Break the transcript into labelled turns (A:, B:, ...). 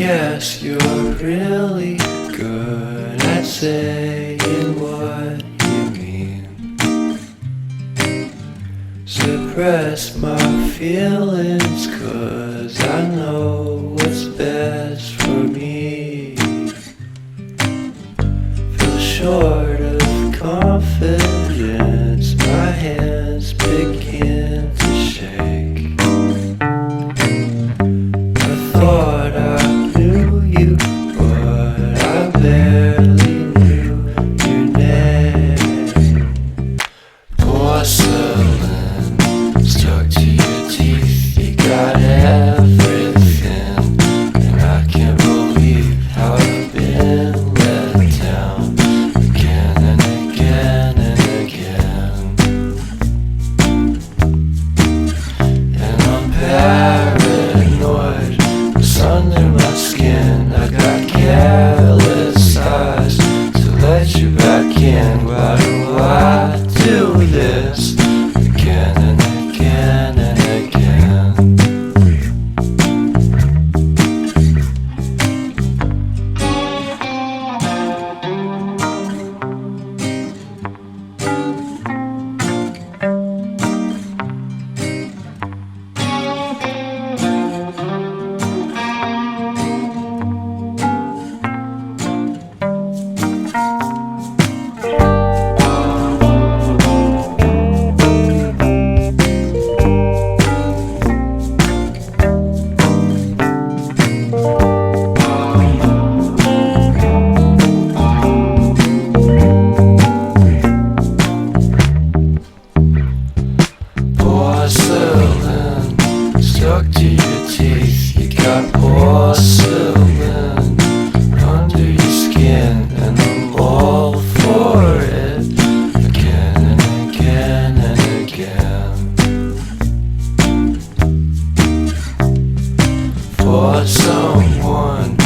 A: guess you're really good at saying what you mean. Suppress my feelings, 'cause I know what's best for me. Feel short of confidence, my hands begin to shake. I thought I knew you, but I barely knew your name. Porcelain stuck to your teeth, you got everything, and I can't believe how I've been let down again and again and again. And I'm paranoid, it's under my skin. I got careless eyes to let you back in. Why do I do this again and again and again? Porcelain stuck to your teeth, you got porcelain under your skin, and I'm all for it again and again and again. For someone